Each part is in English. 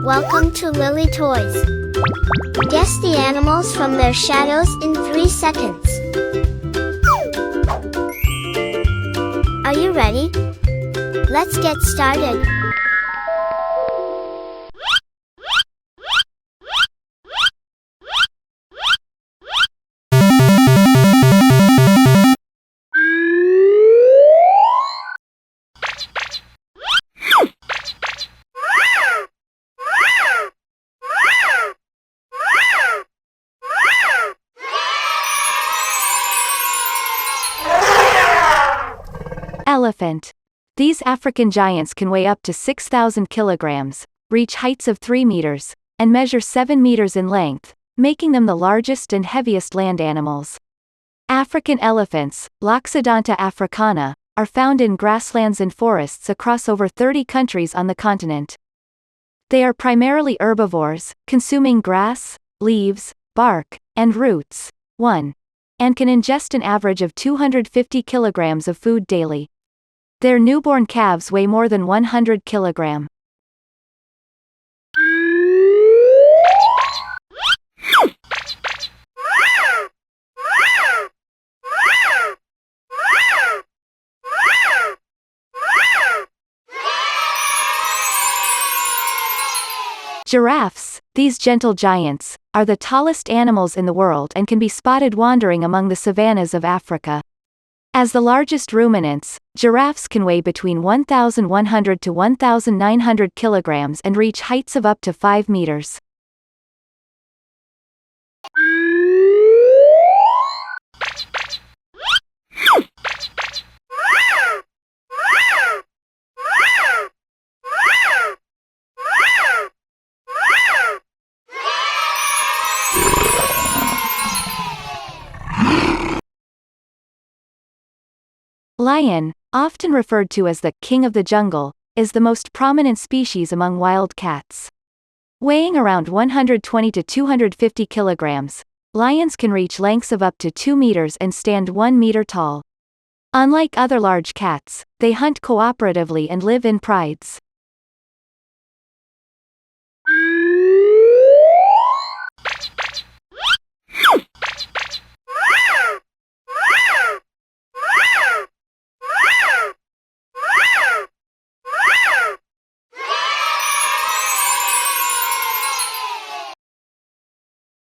Welcome to Lily Toys. Guess the animals from their shadows in 3 seconds. Are you ready? Let's get started. Elephant. These African giants can weigh up to 6,000 kilograms, reach heights of 3 meters, and measure 7 meters in length, making them the largest and heaviest land animals. African elephants, Loxodonta africana, are found in grasslands and forests across over 30 countries on the continent. They are primarily herbivores, consuming grass, leaves, bark, and roots, and can ingest an average of 250 kilograms of food daily. Their newborn calves weigh more than 100 kilograms. Giraffes, these gentle giants, are the tallest animals in the world and can be spotted wandering among the savannas of Africa. As the largest ruminants, giraffes can weigh between 1,100 to 1,900 kilograms and reach heights of up to 5 meters. Lion, often referred to as the king of the jungle, is the most prominent species among wild cats. Weighing around 120 to 250 kilograms, lions can reach lengths of up to 2 meters and stand 1 meter tall. Unlike other large cats, they hunt cooperatively and live in prides.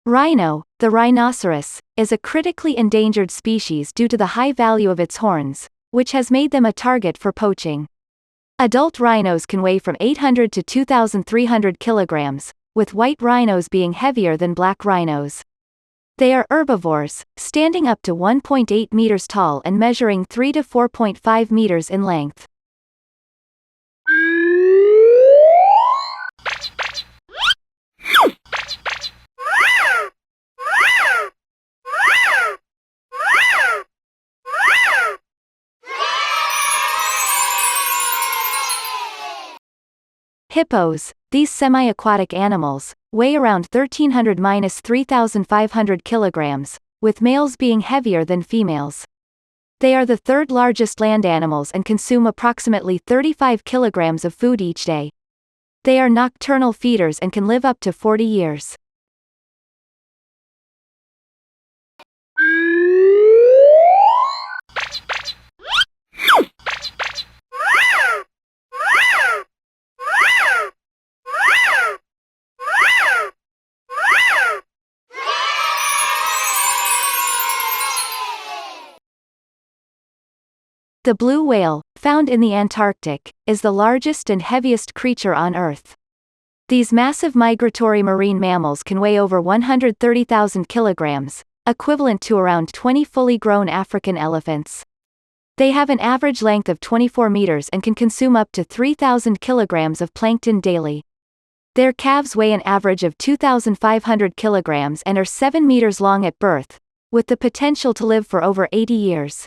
Rhino, the rhinoceros, is a critically endangered species due to the high value of its horns, which has made them a target for poaching. Adult rhinos can weigh from 800 to 2,300 kilograms, with white rhinos being heavier than black rhinos. They are herbivores, standing up to 1.8 meters tall and measuring 3 to 4.5 meters in length. Hippos, these semi-aquatic animals, weigh around 1,300–3,500 kilograms, with males being heavier than females. They are the third largest land animals and consume approximately 35 kilograms of food each day. They are nocturnal feeders and can live up to 40 years. The blue whale, found in the Antarctic, is the largest and heaviest creature on Earth. These massive migratory marine mammals can weigh over 130,000 kilograms, equivalent to around 20 fully grown African elephants. They have an average length of 24 meters and can consume up to 3,000 kilograms of plankton daily. Their calves weigh an average of 2,500 kilograms and are 7 meters long at birth, with the potential to live for over 80 years.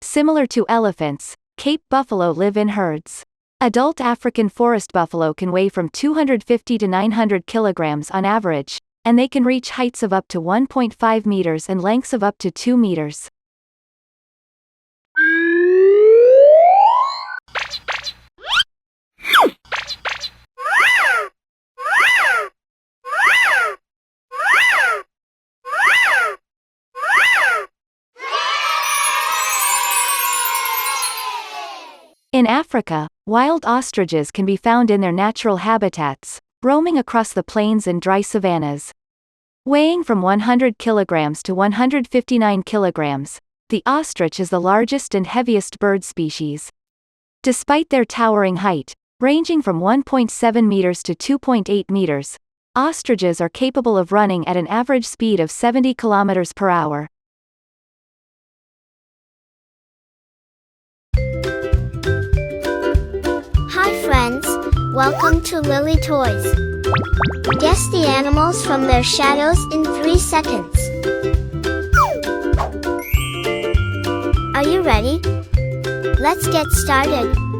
Similar to elephants, Cape buffalo live in herds. Adult African forest buffalo can weigh from 250 to 900 kilograms on average, and they can reach heights of up to 1.5 meters and lengths of up to 2 meters. In Africa, wild ostriches can be found in their natural habitats, roaming across the plains and dry savannas. Weighing from 100 kilograms to 159 kilograms, the ostrich is the largest and heaviest bird species. Despite their towering height, ranging from 1.7 meters to 2.8 meters, ostriches are capable of running at an average speed of 70 kilometers per hour. Hi friends, welcome to Lily Toys. Guess the animals from their shadows in 3 seconds. Are you ready? Let's get started.